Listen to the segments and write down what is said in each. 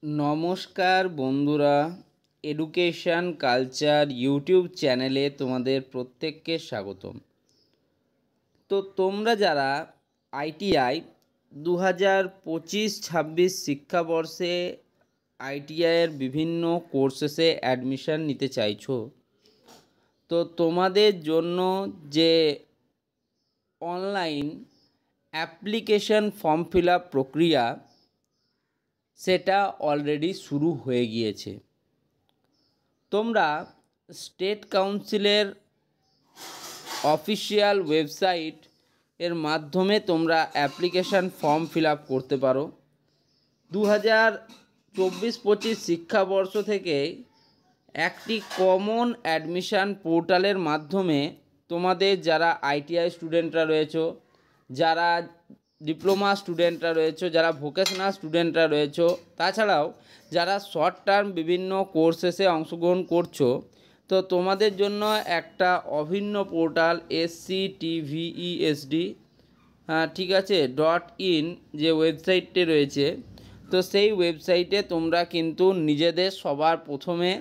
নমস্কার বন্ধুরা, education culture YouTube চ্যানেলে তোমাদের প্রত্যেককে স্বাগতম। তো তোমরা যারা আইটিআই 2025-26 শিক্ষাবর্ষে আইটিআইয়ের বিভিন্ন কোর্সেসে অ্যাডমিশন নিতে চাইছো, তো তোমাদের জন্য যে online application form fill up প্রক্রিয়া সেটা অলরেডি শুরু হয়ে গিয়েছে। তোমরা স্টেট কাউন্সিলের অফিসিয়াল ওয়েবসাইট এর মাধ্যমে তোমরা অ্যাপ্লিকেশান ফর্ম ফিল আপ করতে পারো। 2024-25 শিক্ষাবর্ষ থেকে একটি কমন অ্যাডমিশান পোর্টালের মাধ্যমে তোমাদের যারা আইটিআই স্টুডেন্টরা রয়েছে, যারা ডিপ্লোমা স্টুডেন্টরা রয়েছে, যারা ভোকেশনাল স্টুডেন্টরা রয়েছে, তাছাড়াও যারা শর্ট টার্ম বিভিন্ন কোর্সেসে অংশগ্রহণ করছো, তো তোমাদের জন্য একটা অভিন্ন পোর্টাল SCTVESD ঠিক আছে .in যে ওয়েবসাইটটি রয়েছে, তো সেই ওয়েবসাইটে তোমরা কিন্তু নিজেদের সবার প্রথমে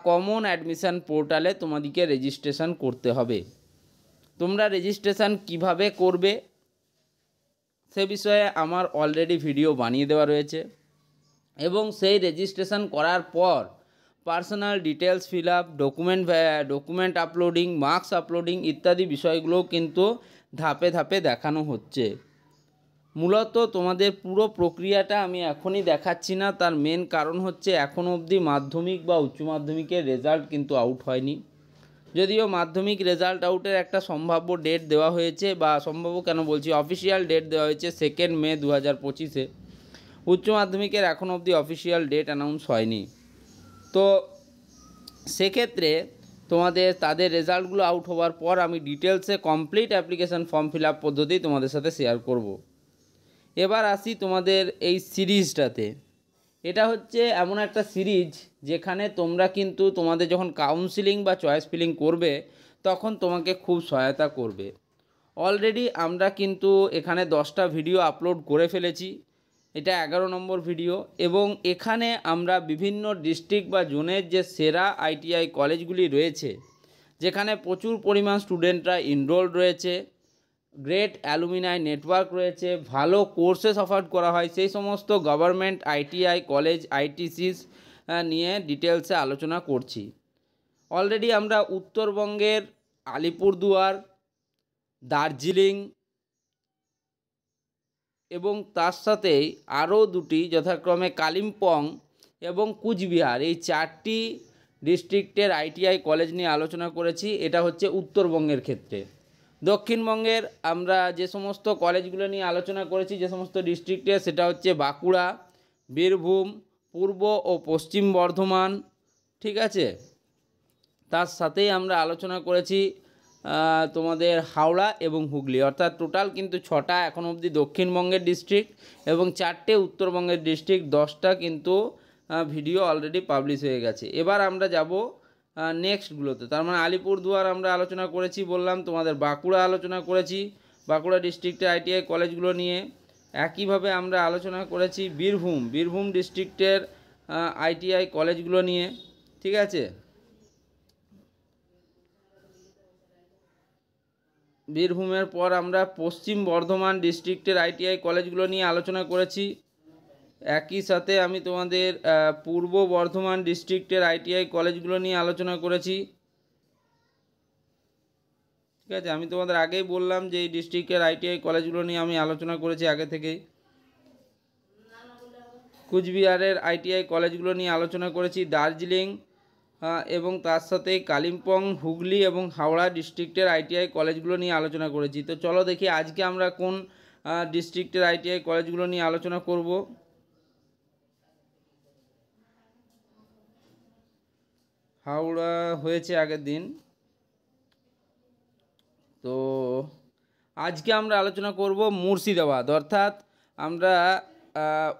কমন অ্যাডমিশান পোর্টালে তোমাদেরকে রেজিস্ট্রেশন করতে হবে। তোমরা রেজিস্ট্রেশন কিভাবে করবে সে বিষয়ে আমার অলরেডি ভিডিও বানিয়ে দেওয়া রয়েছে, এবং সেই রেজিস্ট্রেশন করার পর personal details fill up, document uploading, marks uploading ইত্যাদি বিষয়গুলো কিন্তু ধাপে ধাপে দেখানো হচ্ছে। মূলত তোমাদের পুরো প্রক্রিয়াটা আমি এখনই দেখাচ্ছি না, তার মেন কারণ হচ্ছে এখনও অবধি মাধ্যমিক বা উচ্চ মাধ্যমিকের রেজাল্ট কিন্তু আউট হয়নি। যদিও মাধ্যমিক রেজাল্ট আউটের একটা সম্ভাব্য ডেট দেওয়া হয়েছে, বা সম্ভাব্য কেন বলছি, অফিসিয়াল ডেট দেওয়া হয়েছে 2 মে 2025-এ। উচ্চ মাধ্যমিকের এখনও অবধি অফিসিয়াল ডেট অ্যানাউন্স হয়নি। তো সেক্ষেত্রে তাদের রেজাল্টগুলো আউট হওয়ার পর আমি ডিটেলসে complete application form fill up পদ্ধতি তোমাদের সাথে শেয়ার করব। এবার আসি তোমাদের এই সিরিজটাতে। এটা হচ্ছে এমন একটা সিরিজ যেখানে তোমরা কিন্তু তোমাদের যখন কাউন্সিলিং বা চয়েস ফিলিং করবে তখন তোমাকে খুব সহায়তা করবে। অলরেডি আমরা কিন্তু এখানে 10টা ভিডিও আপলোড করে ফেলেছি, এটা 11 নম্বর ভিডিও, এবং এখানে আমরা বিভিন্ন ডিস্ট্রিক্ট বা জোনের যে সেরা আইটিআই কলেজগুলি রয়েছে, যেখানে প্রচুর পরিমাণ স্টুডেন্টরা ইনরোলড রয়েছে, গ্রেট অ্যালুমিনাই নেটওয়ার্ক রয়েছে, ভালো কোর্সেস অফার করা হয়, সেই সমস্ত গভর্নমেন্ট আইটিআই কলেজ আইটিসিস নিয়ে ডিটেলসে আলোচনা করছি। অলরেডি আমরা উত্তরবঙ্গের আলিপুরদুয়ার, দার্জিলিং এবং তার সাথেই আরও দুটি যথাক্রমে কালিম্পং এবং কুচবিহার, এই 4টি ডিস্ট্রিক্টের আইটিআই কলেজ নিয়ে আলোচনা করেছি। এটা হচ্ছে উত্তরবঙ্গের ক্ষেত্রে। দক্ষিণবঙ্গের আমরা যে সমস্ত কলেজগুলো নিয়ে আলোচনা করেছি যে সমস্ত ডিস্ট্রিক্টে, সেটা হচ্ছে বাঁকুড়া, বীরভূম, পূর্ব ও পশ্চিম বর্ধমান, ঠিক আছে। তার সাথেই আমরা আলোচনা করেছি তোমাদের হাওড়া এবং হুগলি, অর্থাৎ টোটাল কিন্তু 6টা এখন অবধি দক্ষিণবঙ্গের ডিস্ট্রিক্ট এবং 4টে উত্তরবঙ্গের ডিস্ট্রিক্ট, 10টা কিন্তু ভিডিও অলরেডি পাবলিশ হয়ে গেছে। এবার আমরা যাব নেক্সটগুলোতে। তার মানে আলিপুরদুয়ার আমরা আলোচনা করেছি, বললাম তোমাদের বাঁকুড়া আলোচনা করেছি, বাঁকুড়া ডিস্ট্রিক্টের আইটিআই কলেজগুলো নিয়ে। একইভাবে আমরা আলোচনা করেছি বীরভূম ডিস্ট্রিক্টের আইটিআই কলেজগুলো নিয়ে, ঠিক আছে। বীরভূমের পর আমরা পশ্চিম বর্ধমান ডিস্ট্রিক্টের আইটিআই কলেজগুলো নিয়ে আলোচনা করেছি। একই সাথে আমি তোমাদের পূর্ব বর্ধমান ডিস্ট্রিক্টের আইটিআই কলেজগুলো নিয়ে আলোচনা করেছি, ঠিক আছে। আমি তোমাদের আগেই বললাম যে এই ডিস্ট্রিক্টের আইটিআই কলেজগুলো নিয়ে আমি আলোচনা করেছি আগে থেকেই। কুচবিহারের আইটিআই কলেজগুলো নিয়ে আলোচনা করেছি, দার্জিলিং এবং তার সাথে কালিম্পং, হুগলি এবং হাওড়া ডিস্ট্রিক্টের আইটিআই কলেজগুলো নিয়ে আলোচনা করেছি। তো চলো দেখি আজকে আমরা কোন ডিস্ট্রিক্টের আইটিআই কলেজগুলো নিয়ে আলোচনা করব। হাওড়া হয়েছে আগের দিন, তো আজকে আমরা আলোচনা করব মুর্শিদাবাদ, অর্থাৎ আমরা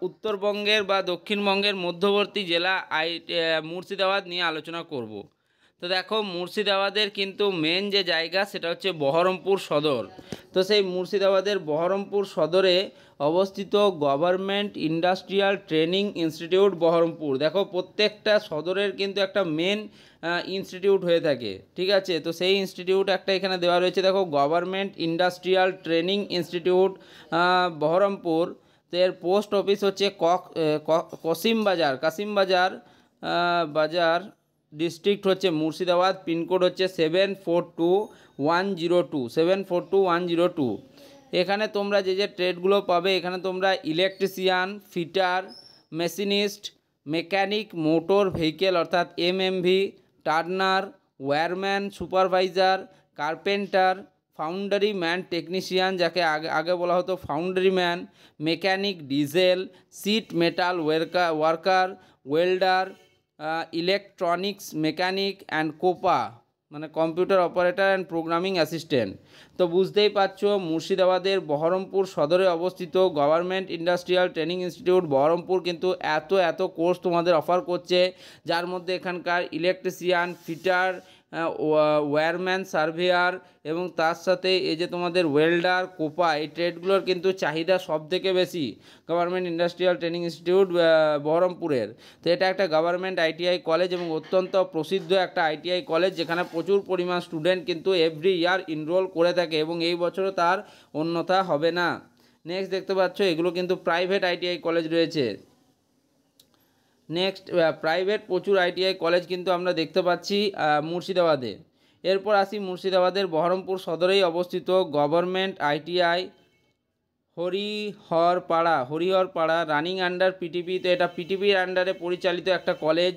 উত্তরবঙ্গের বা দক্ষিণবঙ্গের মধ্যবর্তী জেলা মুর্শিদাবাদ নিয়ে আলোচনা করব। তো দেখো মুর্শিদাবাদের কিন্তু মেন যে জায়গা সেটা হচ্ছে বহরমপুর সদর। তো সেই মুর্শিদাবাদের বহরমপুর সদরে অবস্থিত government industrial training institute Baharampur. দেখো প্রত্যেকটা সদরের কিন্তু একটা মেন ইনস্টিটিউট হয়ে থাকে, ঠিক আছে। তো সেই ইনস্টিটিউট একটা এখানে দেওয়া রয়েছে, দেখো government industrial training institute Baharampur. তো এর পোস্ট অফিস হচ্ছে কাসিমবাজার ডিস্ট্রিক্ট হচ্ছে মুর্শিদাবাদ, পিনকোড হচ্ছে 742102। এখানে তোমরা যে যে ট্রেডগুলো পাবে, এখানে তোমরা electrician, fitter, machinist, mechanic motor vehicle অর্থাৎ MMV, turner, wireman, supervisor, carpenter, foundry man technician যাকে আগে বলা হতো foundry man, mechanic diesel, sheet metal worker, welder, electronics mechanic and COPA মানে computer operator and programming assistant. তো বুঝতেই পারছো মুর্শিদাবাদের বহরমপুর সদরে অবস্থিত government industrial training institute Baharampur কিন্তু এত কোর্স তোমাদের অফার করছে, যার মধ্যে এখানকার ইলেকট্রিশিয়ান, ফিটার, ওয়্যারম্যান, সার্ভেয়ার এবং তার সাথে এই যে তোমাদের ওয়েল্ডার, কোপা, এই ট্রেডগুলোর কিন্তু চাহিদা সব থেকে বেশি গভর্নমেন্ট ইন্ডাস্ট্রিয়াল ট্রেনিং ইনস্টিটিউট বহরমপুরের। তো এটা একটা গভর্নমেন্ট আইটিআই কলেজ এবং অত্যন্ত প্রসিদ্ধ একটা আইটিআই কলেজ, যেখানে প্রচুর পরিমাণ স্টুডেন্ট কিন্তু এভরি ইয়ার এনরোল করে থাকে এবং এই বছরও তার অন্যথা হবে না। নেক্সট দেখতে পাচ্ছ এগুলো কিন্তু প্রাইভেট আইটিআই কলেজ রয়েছে। নেক্সট প্রাইভেট প্রচুর আইটিআই কলেজ কিন্তু আমরা দেখতে পাচ্ছি মুর্শিদাবাদে। এরপর আসি মুর্শিদাবাদের বহরমপুর সদরেই অবস্থিত government ITI Hariharpara running under PTP. তো এটা পিটিপির আন্ডারে পরিচালিত একটা কলেজ,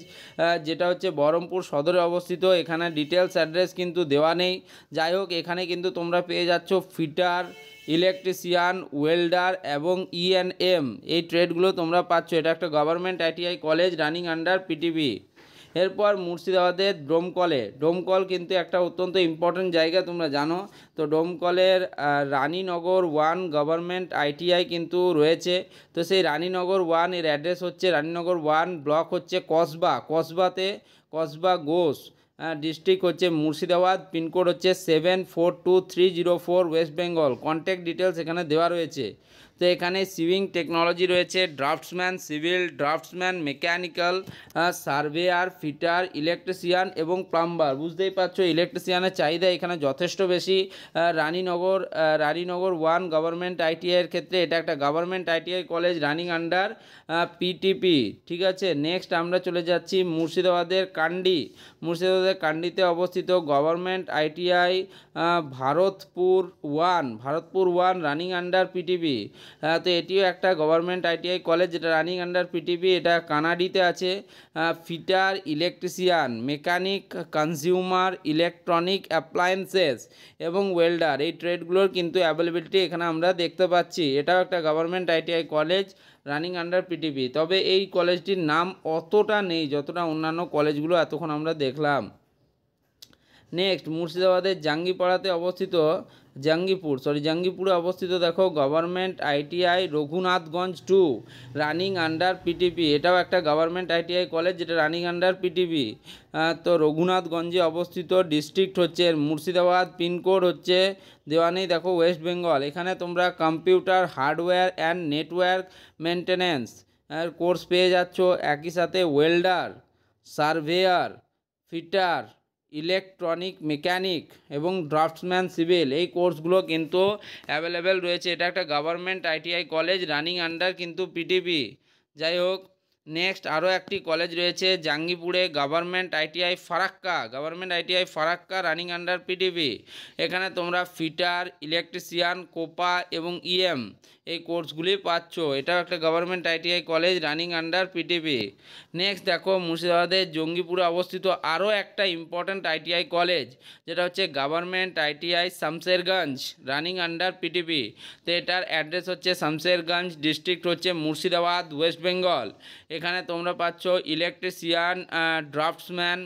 যেটা হচ্ছে বহরমপুর সদরে অবস্থিত। এখানে ডিটেলস অ্যাড্রেস কিন্তু দেওয়া নেই। যাই হোক, এখানে কিন্তু তোমরা পেয়ে যাচ্ছ ফিটার, ইলেকট্রিশিয়ান, ওয়েল্ডার এবং ইএনএম, এই ট্রেডগুলো তোমরা পাচ্ছ। এটা একটা government ITI college running under PTP. এরপর মুর্শিদাবাদের ডোমকল কিন্তু একটা অত্যন্ত ইম্পর্ট্যান্ট জায়গা, তোমরা জানো। তো ডোমকলের রানীনগর 1 গভর্নমেন্ট আইটিআই কিন্তু রয়েছে। তো সেই রানীনগর 1 এর অ্যাড্রেস হচ্ছে রানীনগর 1, ব্লক হচ্ছে কসবা ঘোষ, ডিস্ট্রিক্ট হচ্ছে মুর্শিদাবাদ, পিনকোড হচ্ছে 742304, ওয়েস্ট বেঙ্গল। কন্ট্যাক্ট ডিটেলস এখানে দেওয়া রয়েছে। তো এখানে সিভিং টেকনোলজি রয়েছে, draftsman, civil draftsman, mechanical, surveyor, fitter, electrician এবং প্লাম্বার। বুঝতেই পারছো ইলেকট্রিশিয়ানের চাহিদা এখানে যথেষ্ট বেশি। রানীনগর 1 গভর্নমেন্ট আইটিআইয়ের ক্ষেত্রে এটা একটা government ITI college running under PTP, ঠিক আছে। নেক্সট আমরা চলে যাচ্ছি মুর্শিদাবাদের কান্ডিতে অবস্থিত government ITI Bharatpur 1 running under PTP. তো এটিও একটা গভর্নমেন্ট আইটিআই কলেজ যেটা রানিং আন্ডার পিটিপি। এটা কানাডিতে আছে। Fitter, electrician, mechanic, consumer electronic appliances এবং ওয়েল্ডার, এই ট্রেডগুলোর কিন্তু অ্যাভেলেবিলিটি এখানে আমরা দেখতে পাচ্ছি। এটাও একটা government ITI college running under PTP. তবে এই কলেজটির নাম অতটা নেই যতটা অন্যান্য কলেজগুলো এতক্ষণ আমরা দেখলাম। নেক্সট মুর্শিদাবাদের জাঙ্গিপুরে অবস্থিত দেখো government ITI Raghunathganj 2 running under PTP. এটাও একটা গভর্নমেন্ট আইটিআই কলেজ যেটা রানিং আন্ডার পিটিপি। তো রঘুনাথগঞ্জে অবস্থিত, ডিস্ট্রিক্ট হচ্ছে মুর্শিদাবাদ, পিনকোড হচ্ছে দেওয়া নেই, দেখো ওয়েস্ট বেঙ্গল। এখানে তোমরা computer hardware and network maintenance course পেয়ে যাচ্ছ। একই সাথে welder, surveyor, fitter, electronic mechanic এবং ড্রাফটসম্যান সিভিল, এই কোর্সগুলো কিন্তু অ্যাভেলেবেল রয়েছে। এটা একটা government ITI college running under কিন্তু পিটিপি। যাই হোক, নেক্সট আরও একটি কলেজ রয়েছে জাঙ্গিপুরে, government ITI Farakka running under PTP. এখানে তোমরা ফিটার, ইলেকট্রিশিয়ান, কোপা এবং ইএম এই কোর্সগুলি পাচ্ছ। এটাও একটা government ITI college running under PTP. Next দেখো মুর্শিদাবাদের জঙ্গিপুরে অবস্থিত আরও একটা ইম্পর্ট্যান্ট আইটিআই কলেজ, যেটা হচ্ছে government ITI Shamsherganj running under PTP. তো এটার অ্যাড্রেস হচ্ছে শামশেরগঞ্জ, ডিস্ট্রিক্ট হচ্ছে মুর্শিদাবাদ, ওয়েস্ট বেঙ্গল। এখানে তোমরা পাচ্ছ electrician, draftsman,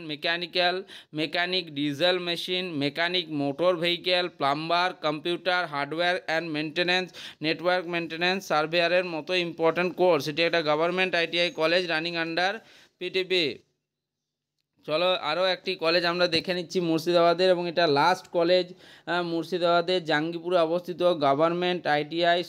mechanic diesel machine, mechanic motor vehicle, plumber, computer hardware and maintenance, network maintenance, সার্ভেয়ারের মতো ইম্পর্ট্যান্ট কোর্স। এটি একটা government ITI college running under PTP. চলো আরও একটি কলেজ আমরা দেখে নিচ্ছি মুর্শিদাবাদের, এবং এটা লাস্ট কলেজ। মুর্শিদাবাদের জাঙ্গিপুরে অবস্থিত government ITI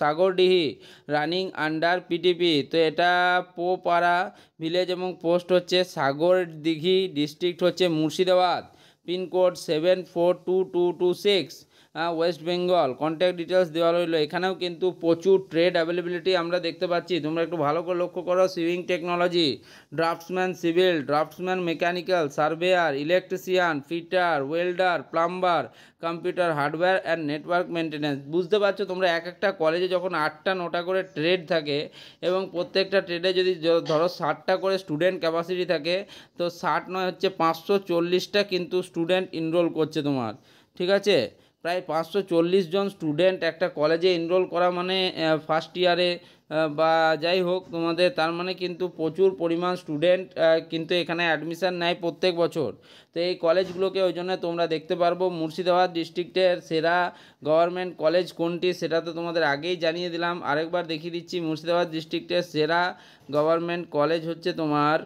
Sagardighi, running under PTP. তো এটা পোপাড়া ভিলেজ এবং পোস্ট হচ্ছে সাগরদিঘি, ডিস্ট্রিক্ট হচ্ছে Murshidabad, pincode 742226, West Bengal. Contact details দেওয়া রইলো। এখানেও কিন্তু প্রচুর ট্রেড অ্যাভেলেবিলিটি আমরা দেখতে পাচ্ছি। তোমরা একটু ভালো করে লক্ষ্য করো। Sewing technology, draftsman civil, draftsman mechanical, surveyor, electrician, fitter, welder, plumber, computer hardware and network maintenance. বুঝতে পারছো তোমরা, এক একটা কলেজে যখন 8টা 9টা করে ট্রেড থাকে, এবং প্রত্যেকটা ট্রেডে যদি ধরো 60টা করে স্টুডেন্ট ক্যাপাসিটি থাকে, তো 60 নয় হচ্ছে 540টা কিন্তু স্টুডেন্ট এনরোল করছে তোমার। ঠিক আছে, প্রায় 540 জন স্টুডেন্ট একটা কলেজে এনরোল করা মানে ফার্স্ট ইয়ারে বা যাই হোক তোমাদের, তার মানে কিন্তু প্রচুর পরিমাণ স্টুডেন্ট কিন্তু এখানে অ্যাডমিশান নেয় প্রত্যেক বছর। তো এই কলেজগুলোকে ওই জন্য তোমরা দেখতে পারবো। মুর্শিদাবাদ ডিস্ট্রিক্টের সেরা গভর্নমেন্ট কলেজ কোনটি সেটা তো তোমাদের আগেই জানিয়ে দিলাম, আরেকবার দেখিয়ে দিচ্ছি। মুর্শিদাবাদ ডিস্ট্রিক্টের সেরা গভর্নমেন্ট কলেজ হচ্ছে তোমার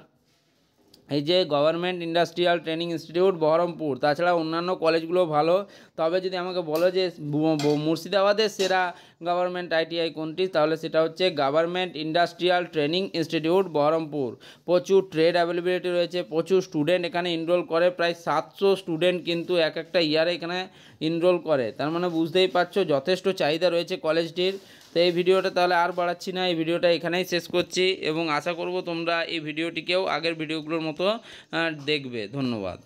এই যে government industrial training institute Baharampur. তাছাড়া অন্যান্য কলেজগুলো ভালো, তবে যদি আমাকে বলো যে মুর্শিদাবাদের সেরা গভর্নমেন্ট আইটিআই কোনটি, তাহলে সেটা হচ্ছে government industrial training institute Baharampur. প্রচুর ট্রেড অ্যাভেলেবিলিটি রয়েছে, প্রচুর স্টুডেন্ট এখানে এনরোল করে, প্রায় 700 স্টুডেন্ট কিন্তু একটা ইয়ারে এখানে এনরোল করে। তার মানে বুঝতেই পারছো যথেষ্ট চাহিদা রয়েছে কলেজটির। তো এই ভিডিওটা তাহলে আর বাড়াচ্ছি না, এই ভিডিওটা এখানেই শেষ করছি, এবং আশা করব তোমরা এই ভিডিওটিকেও আগের ভিডিওগুলোর মতো দেখবে। ধন্যবাদ।